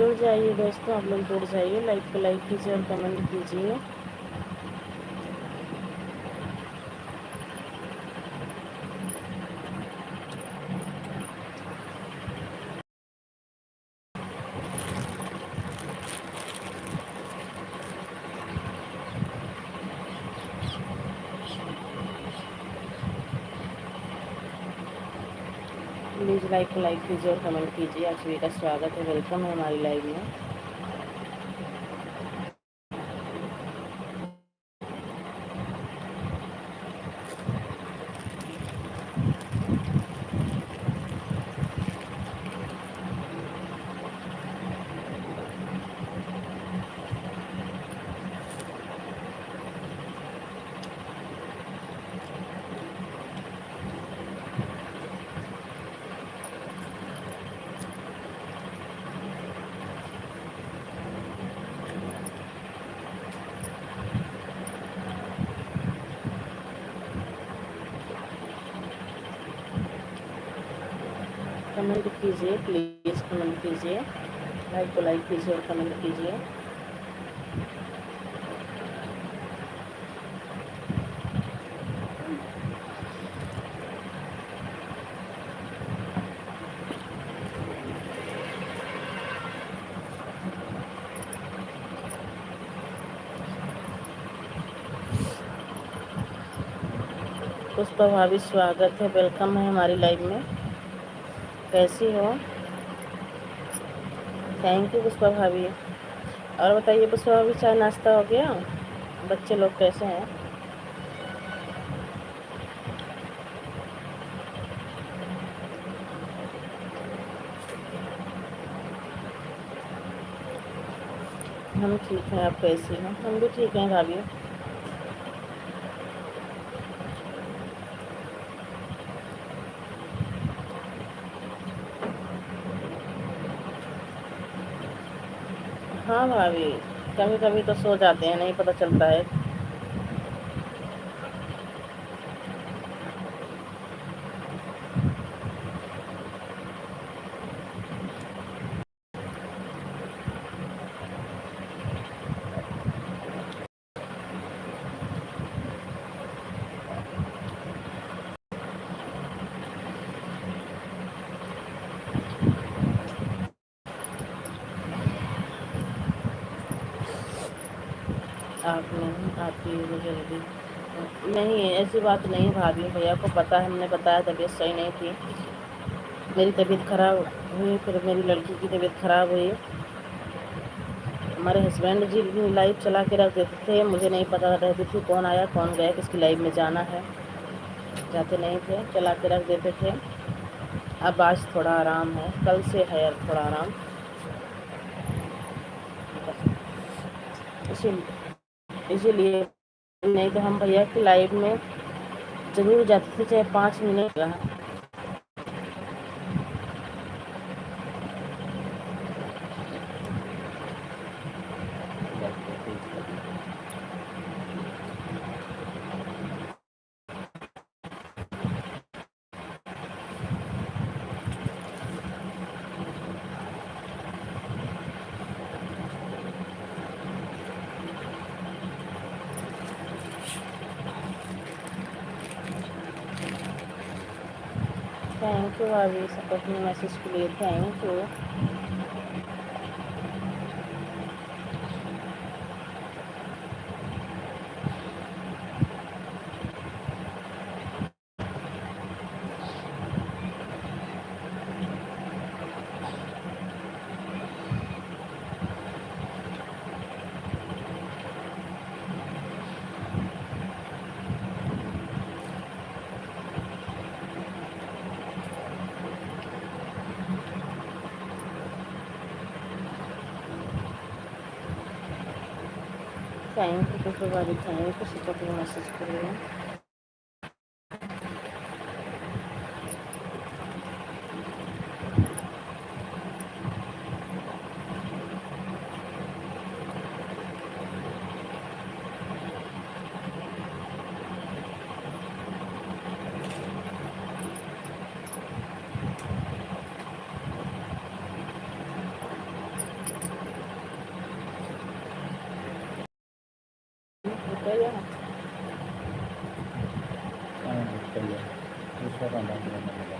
जुड़ जाइए दोस्तों, आप लोग जुड़ जाइए, लाइक को लाइक कीजिए और कमेंट कीजिए। प्लीज़ लाइक को लाइक कीजिए और कमेंट कीजिए। आप सभी का स्वागत है, वेलकम है हमारी लाइव में। कमेंट कीजिए, प्लीज़ कमेंट कीजिए, लाइक को लाइक कीजिए और कमेंट कीजिए। पुष्पा भाभी स्वागत है, वेलकम है हमारी लाइव में। कैसी हो? थैंक यू पुष्पा भाभी। और बताइए पुष्पा भाभी, चाय नाश्ता हो गया? बच्चे लोग कैसे हैं? हम ठीक हैं, आप कैसी हैं? हम भी ठीक हैं भाभी। हाँ भाभी, कभी कभी तो सो जाते हैं, नहीं पता चलता है। आप नहीं आती है जल्दी? नहीं, ऐसी बात नहीं भाभी, भैया को पता है, हमने बताया तबीयत सही नहीं थी, मेरी तबीयत खराब हुई, फिर मेरी लड़की की तबीयत खराब हुई। हमारे हस्बैंड जी लाइव चला के रख देते थे, मुझे नहीं पता रहती थी कौन आया कौन गया, किसकी लाइव में जाना है, जाते नहीं थे, चला के रख देते थे। अब आज थोड़ा आराम है, कल से है थोड़ा आराम, इसीलिए नहीं तो हम भैया की लाइव में जरूर जाते थे, चाहे 5 मिनट रहा। थैंक यू भाभी, सपोर्ट में मैसेज के लिए थैंक यू। थैंक यू तो भाभी, थैंक यू सपोर्ट में मैसेज के लिए। भैया। सही है, दूसरा कॉन्टैक्ट करना पड़ेगा।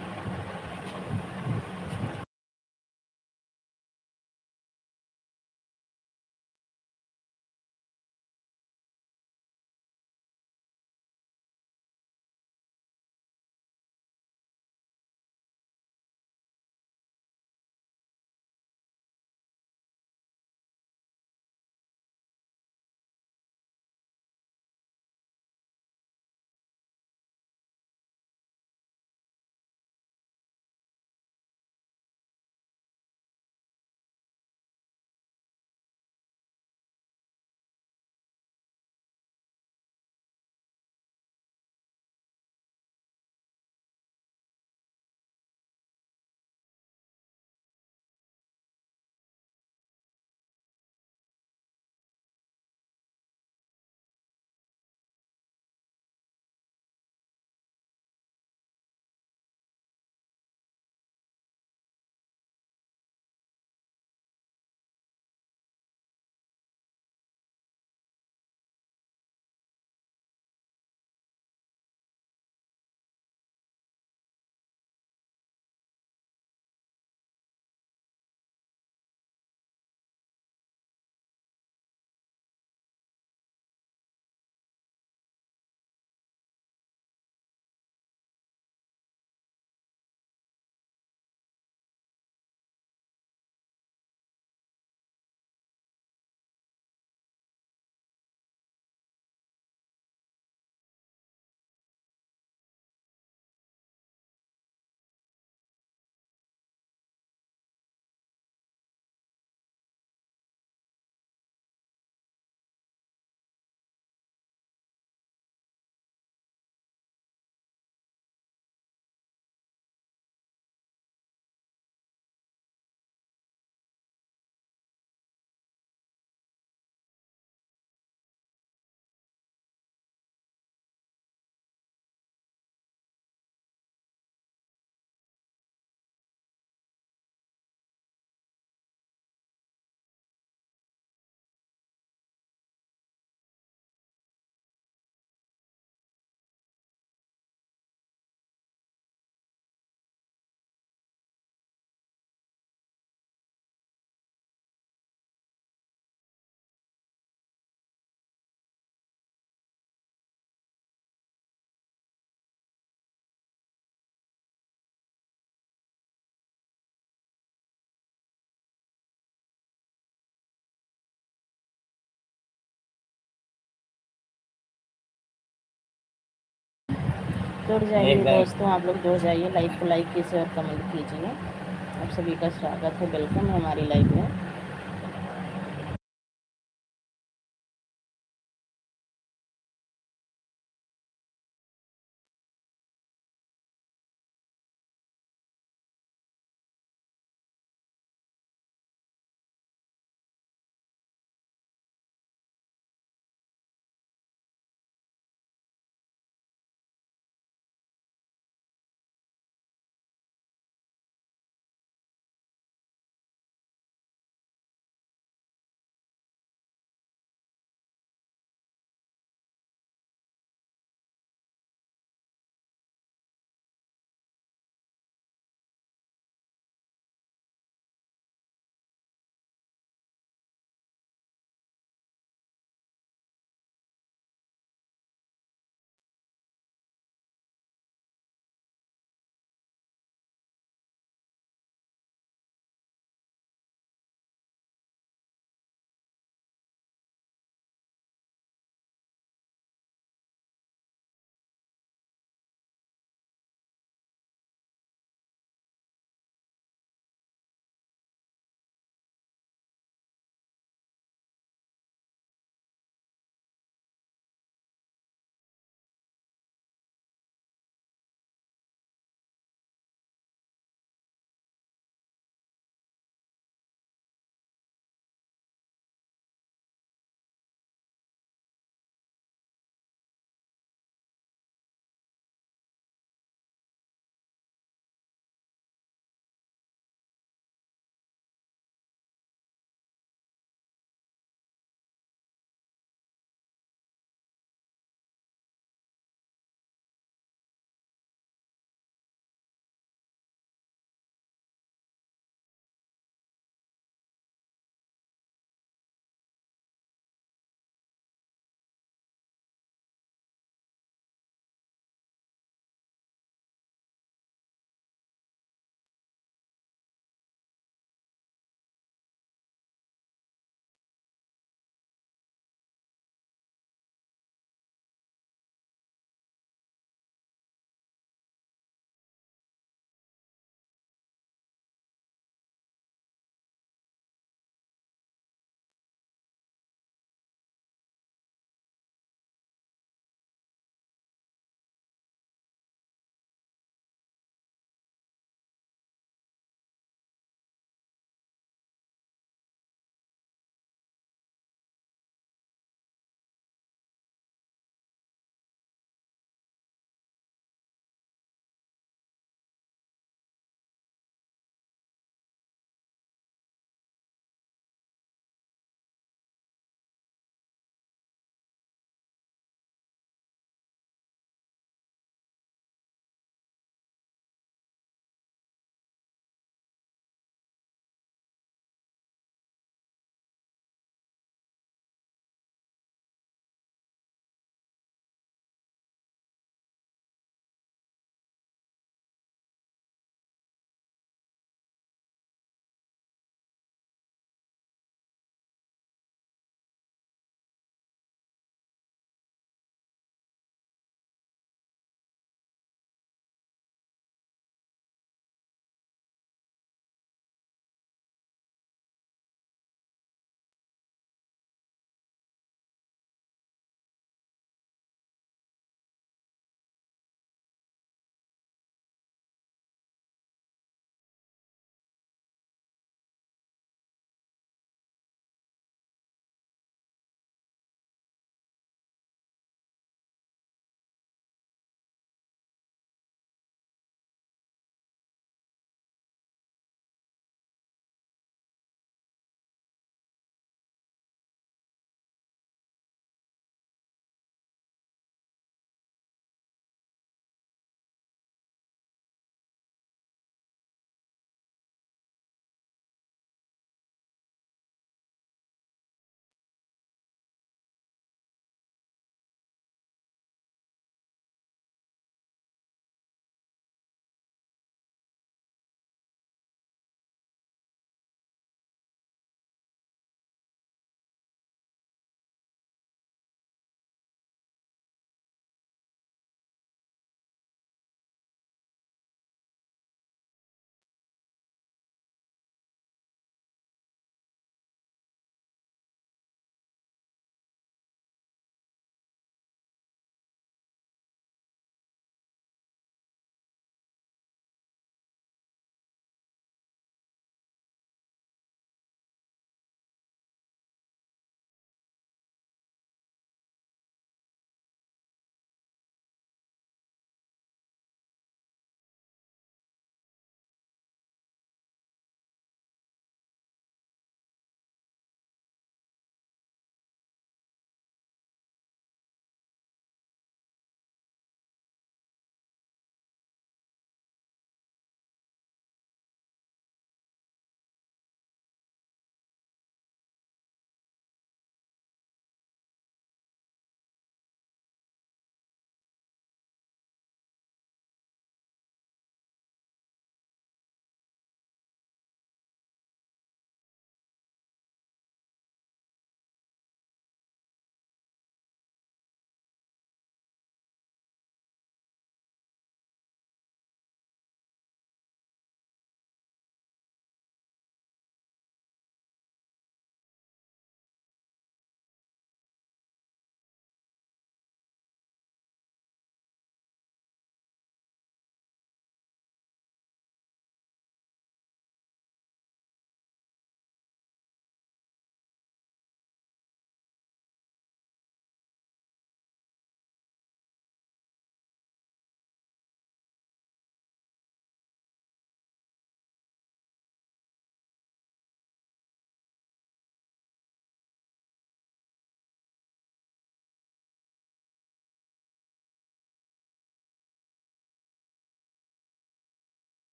जुड़ जाइए दोस्तों, आप लोग जुड़ जाइए, लाइक को लाइक कीजिए और कमेंट कीजिए। आप सभी का स्वागत है, वेलकम है हमारी लाइव में।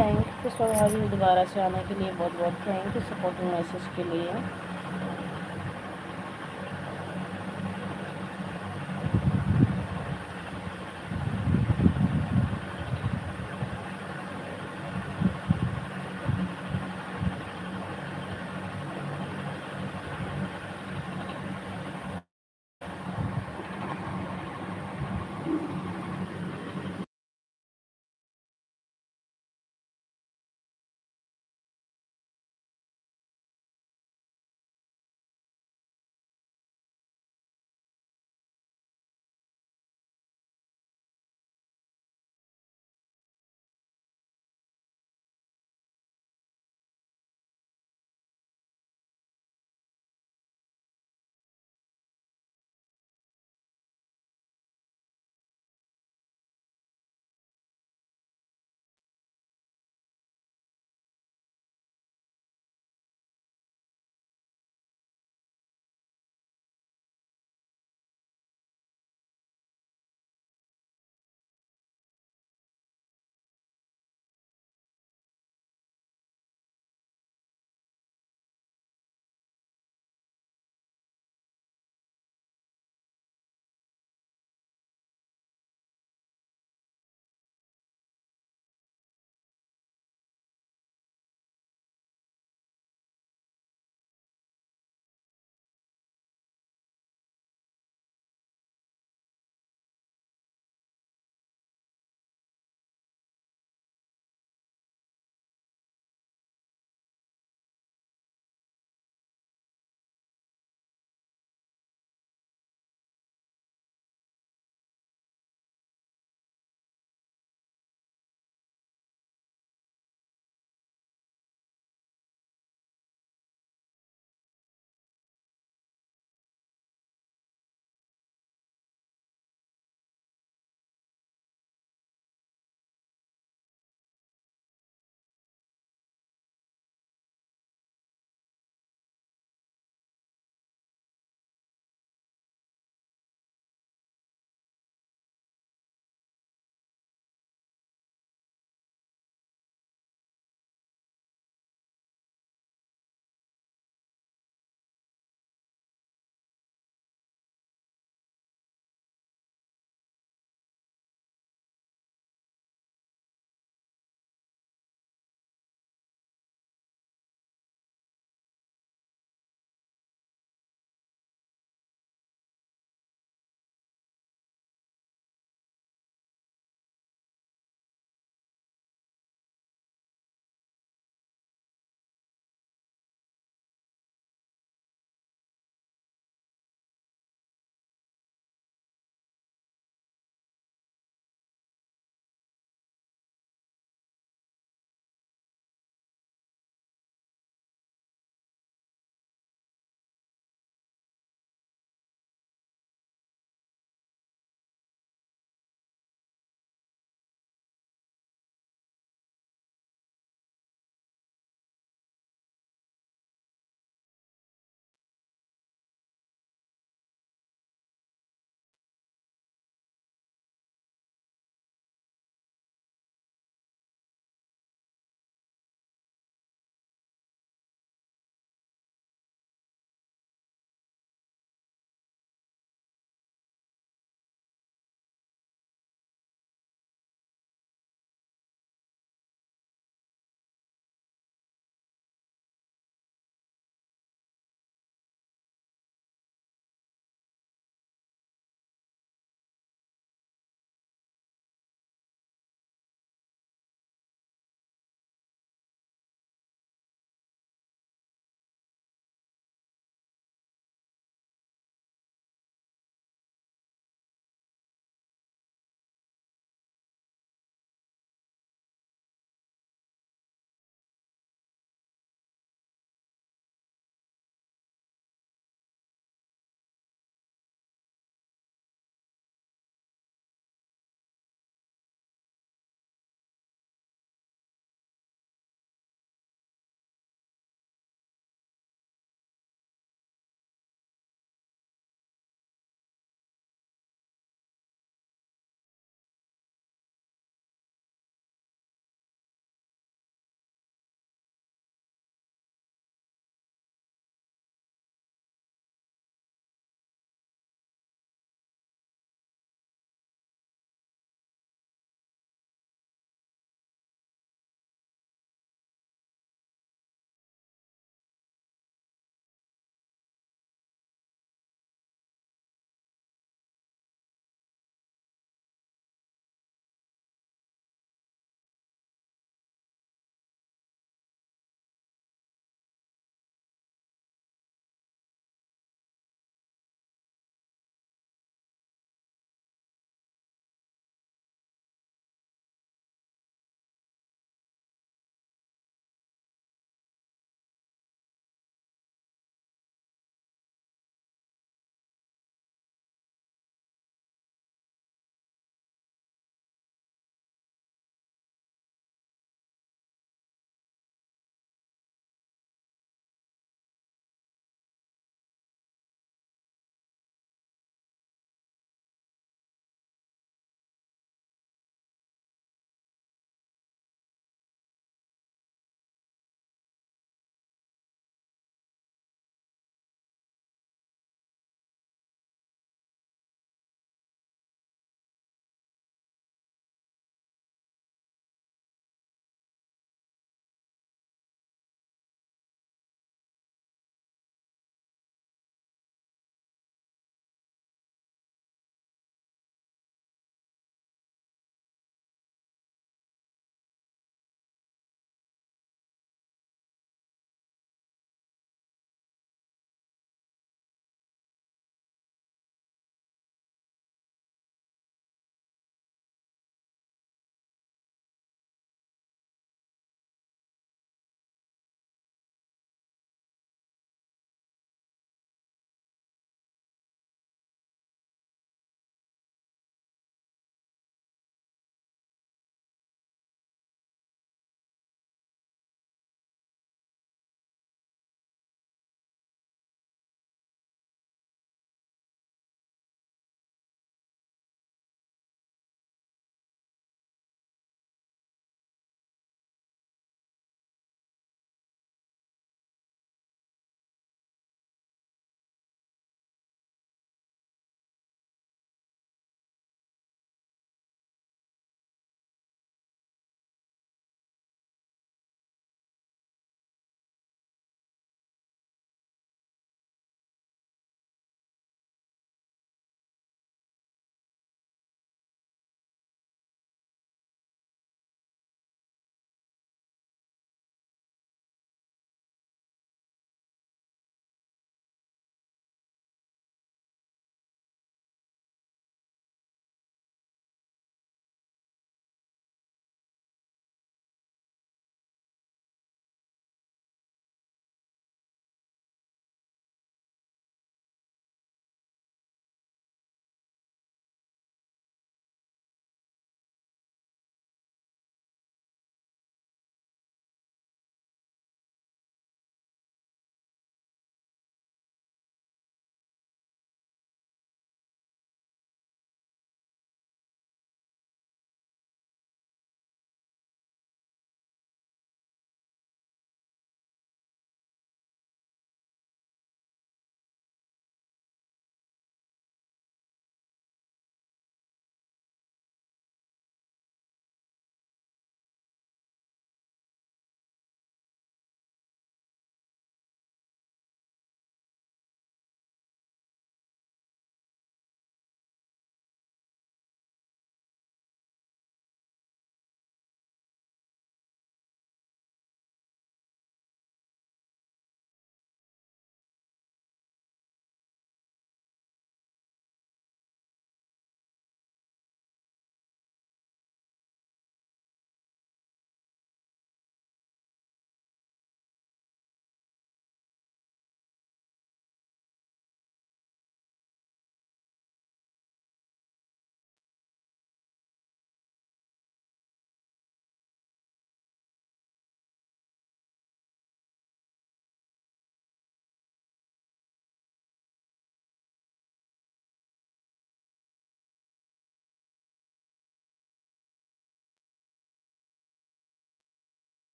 थैंक यू भाभी, दोबारा से आने के लिए बहुत बहुत थैंक यू सपोर्टिंग मैसेज के लिए।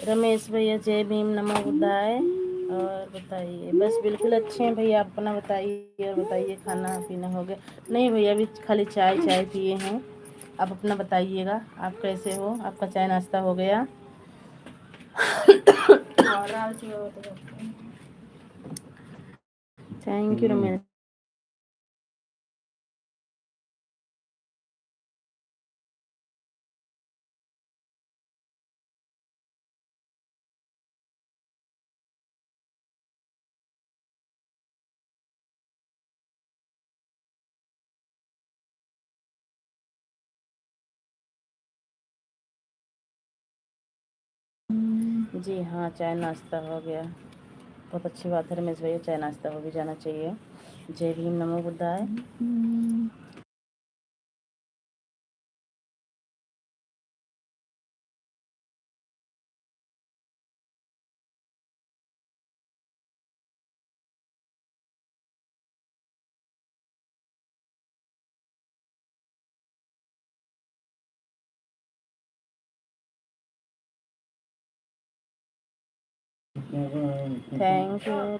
रमेश भैया जय भीम नमो बुद्धाय। और बताइए, बस बिल्कुल अच्छे हैं भैया, आप अपना बताइए। और बताइए खाना पीना हो गया? नहीं भैया, अभी खाली चाय पिए हैं। आप अपना बताइएगा, आप कैसे हो? आपका चाय नाश्ता हो गया? Thank you Ramesh. जी हाँ, चाय नाश्ता हो गया। बहुत अच्छी बात है रमेश भैया, चाय नाश्ता हो भी जाना चाहिए। जय भीम नमो बुद्धाय।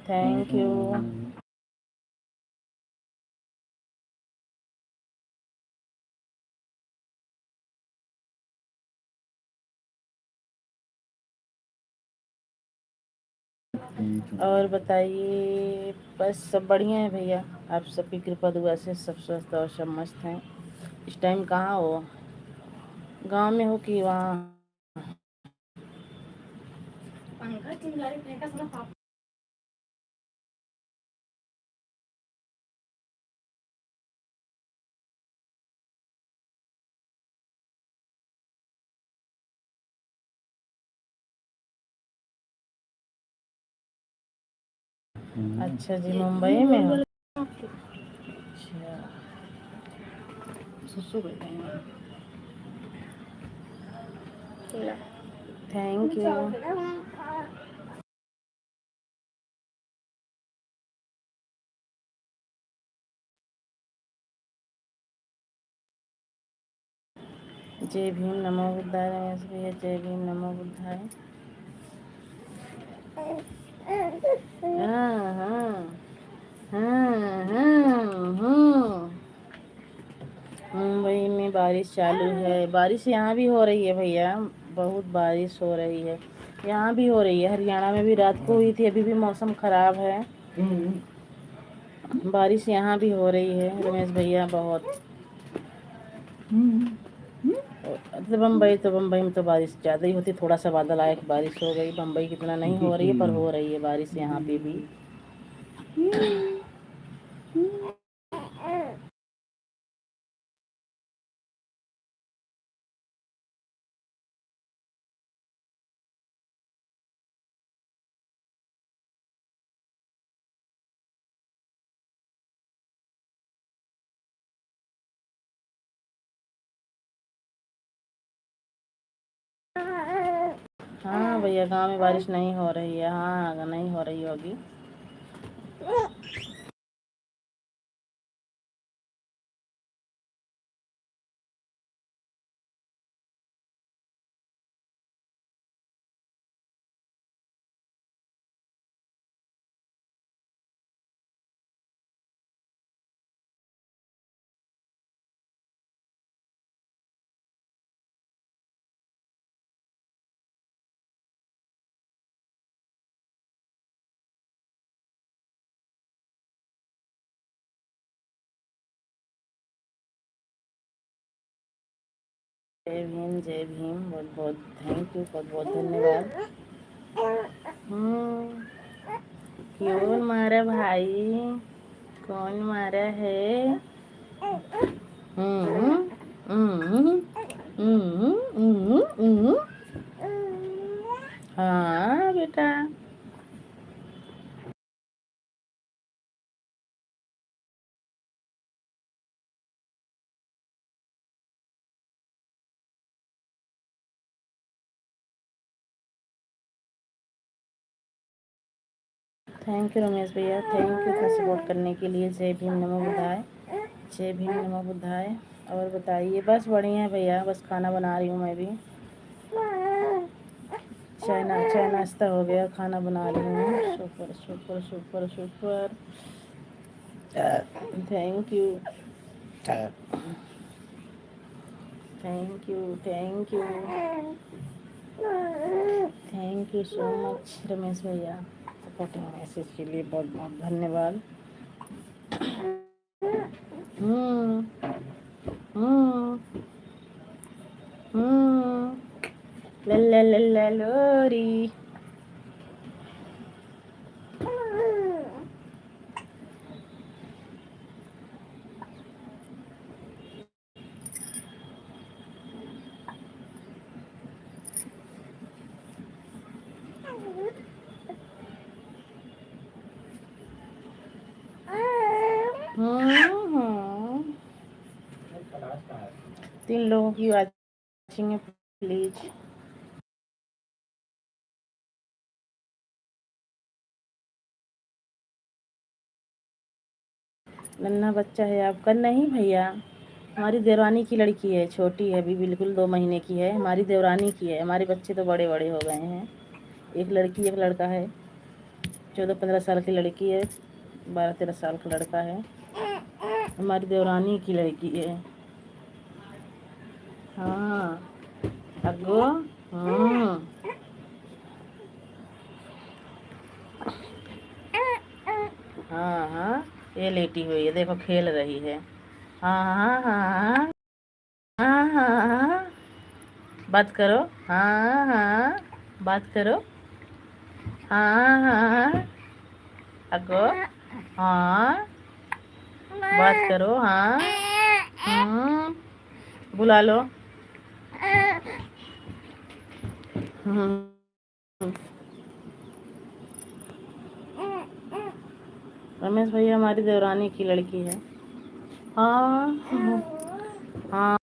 Thank you. और बताइए, बस सब बढ़िया है भैया, आप सबकी कृपा दुआ से सब स्वस्थ और सब मस्त हैं। इस टाइम कहाँ हो? गांव में हो कि वहाँ? अच्छा जी, मुंबई में हो? अच्छा, ससुर थैंक यू। जय भीम नमो बुद्धाय रमेश भैया, जय भीम नमो बुद्धाय। हाँ हाँ हाँ हाँ। मुंबई में बारिश चालू है। बारिश यहाँ भी हो रही है भैया, बहुत बारिश हो रही है। यहाँ भी हो रही है, हरियाणा में भी रात को हुई थी, अभी भी मौसम खराब है। बारिश यहाँ भी हो रही है रमेश भैया, बहुत। तो बम्बई में तो बारिश ज़्यादा ही होती, थोड़ा सा बादल आए बारिश हो गई। बम्बई कितना नहीं हो रही है, पर हो रही है बारिश यहाँ पे भी। हाँ भैया, गांव में बारिश नहीं हो रही है। हाँ, नहीं हो रही होगी। जय भीम जय भीम, बहुत बहुत थैंक यू, बहुत बहुत धन्यवाद। क्यों मारा भाई? कौन मारा है? हम्म हम्म हम्म हम्म। हाँ बेटा। थैंक यू रमेश भैया, थैंक यू इतना सपोर्ट करने के लिए। जय भीम नमो बुद्धाय, जय भीम नमो बुद्धाय। और बताइए, बस बढ़िया है भैया, बस खाना बना रही हूँ मैं भी। चाय नाश्ता हो गया, खाना बना रही हूँ। Super super super super. Thank you thank you thank you thank you so much Ramesh भैया, सपोर्टिंग मैसेज के लिए बहुत बहुत धन्यवाद। हम्म हम्म लल्ला लोरी। तीन लोगों की वाचिंग है प्लीज। नन्हा बच्चा है आपका? नहीं भैया, हमारी देवरानी की लड़की है, छोटी है अभी, बिल्कुल 2 महीने की है, हमारी देवरानी की है। हमारे बच्चे तो बड़े बड़े हो गए हैं, एक लड़की एक लड़का है। 14-15 साल की लड़की है, 12-13 साल का लड़का है। हमारी देवरानी की लड़की है। हाँ अगो। हाँ हाँ, ये लेटी हुई है, देखो खेल रही है। हाँ हाँ हाँ हाँ हाँ हाँ, बात करो। हाँ हाँ, बात करो। हाँ हाँ अगो। हाँ, बात करो। हाँ बुला लो। रमेश भैया, हमारी देवरानी की लड़की है। हाँ हाँ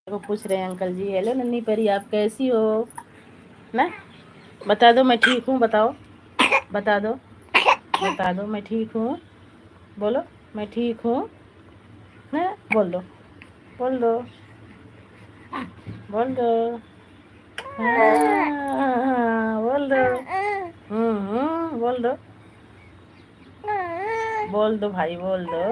को पूछ रहे हैं अंकल जी। हेलो नन्ही परी, आप कैसी हो ना? बता दो मैं ठीक हूँ, बताओ, बता दो, बता दो मैं ठीक हूँ। बोलो मैं ठीक हूँ ना, बोल दो, बोल दो, बोल दो। हाँ, बोल दो। बोल दो, बोल दो भाई, बोल दो।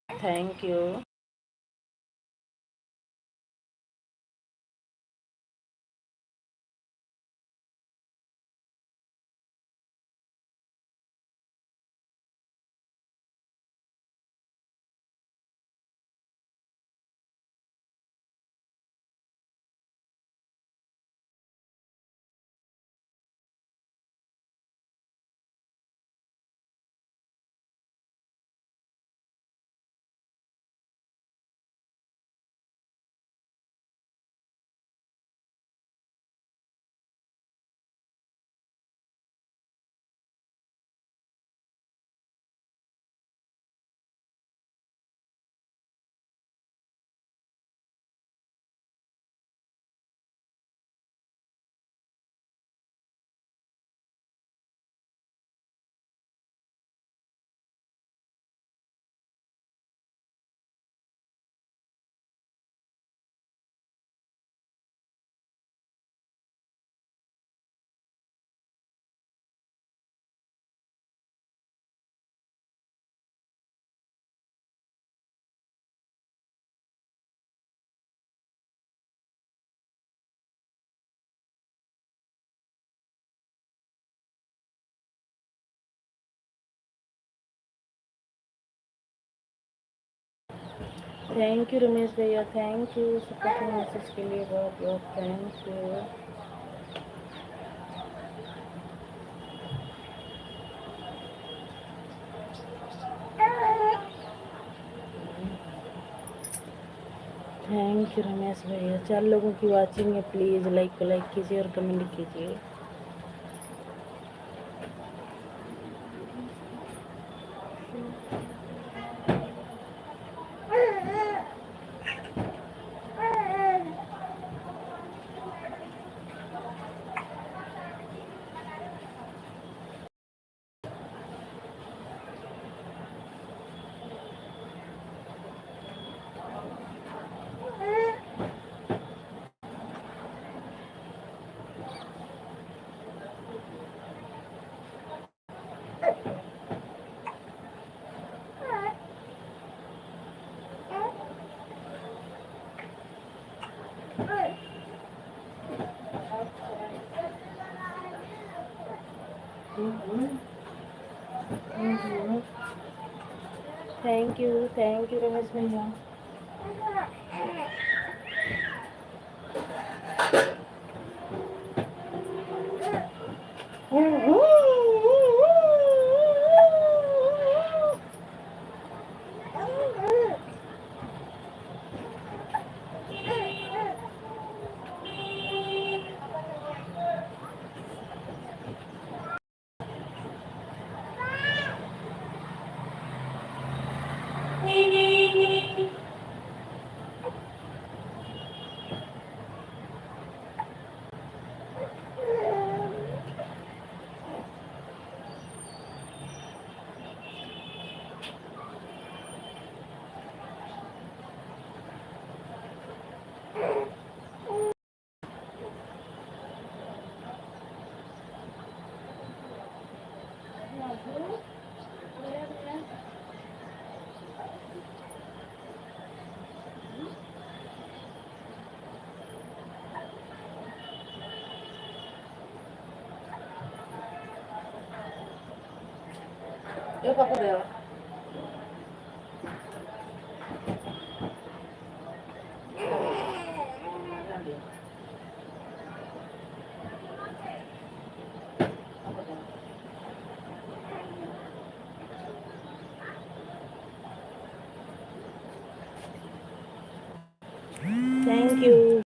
Thank you. Thank you Ramesh भैया, थैंक यू सपोर्टिंग मैसेज के लिए, बहुत बहुत thank you. Thank you Ramesh भैया। 4 लोगों की वॉचिंग है, प्लीज़ लाइक कीजिए और कमेंट कीजिए। थैंक यू रमेश भैया। Eu papo dela. Thank you.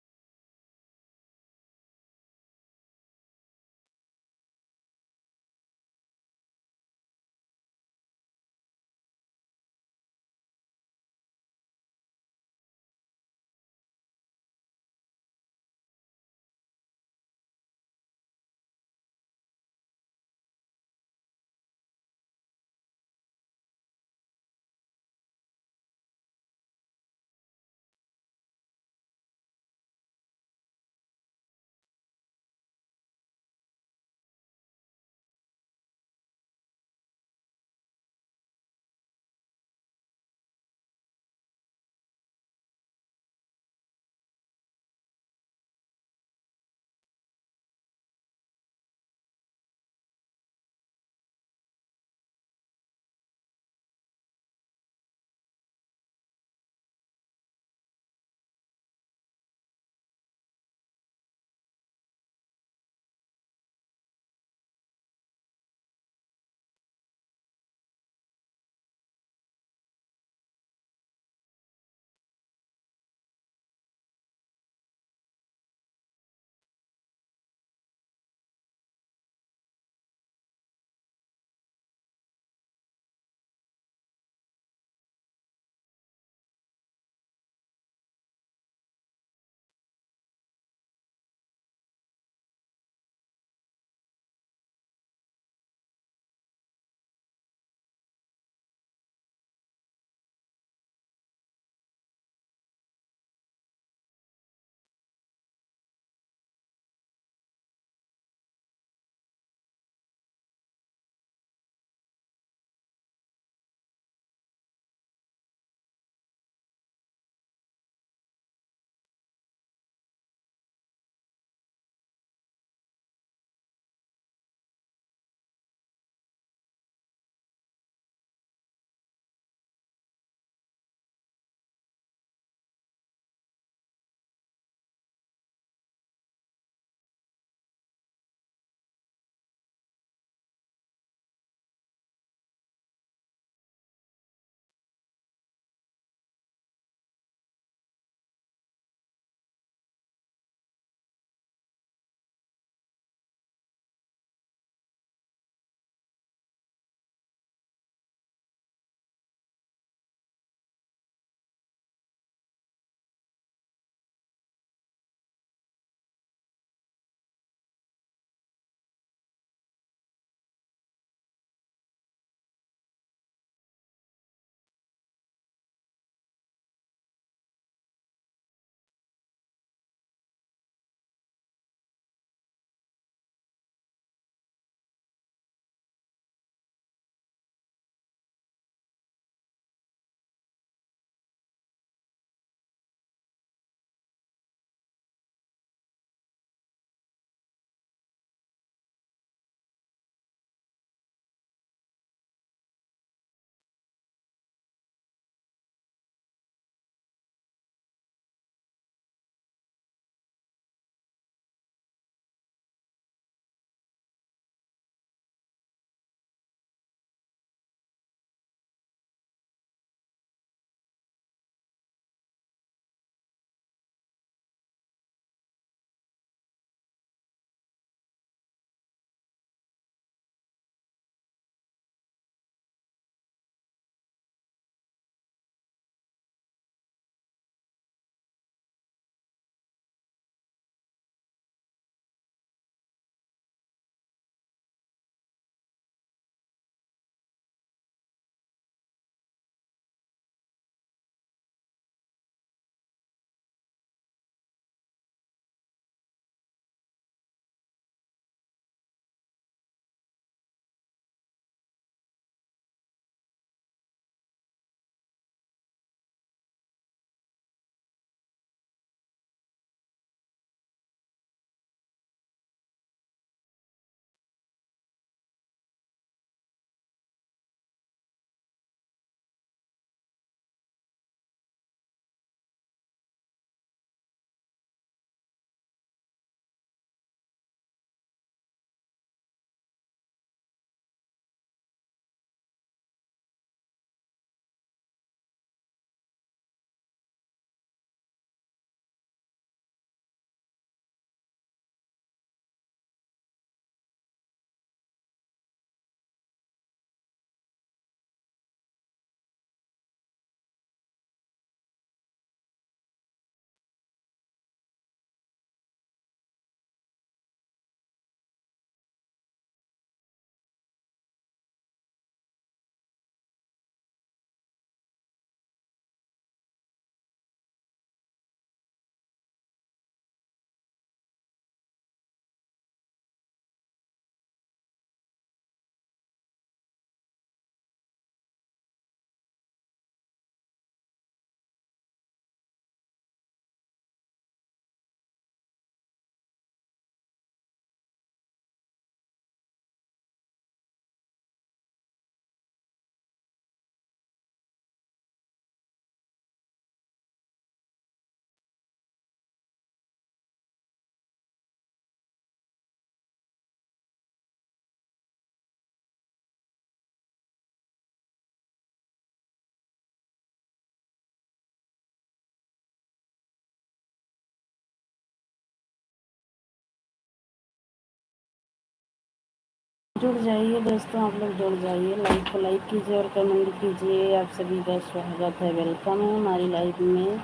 जुड़ जाइए दोस्तों, आप लोग जुड़ जाइए, लाइक को लाइक कीजिए और कमेंट कीजिए। आप सभी का स्वागत है, वेलकम है हमारी लाइफ में।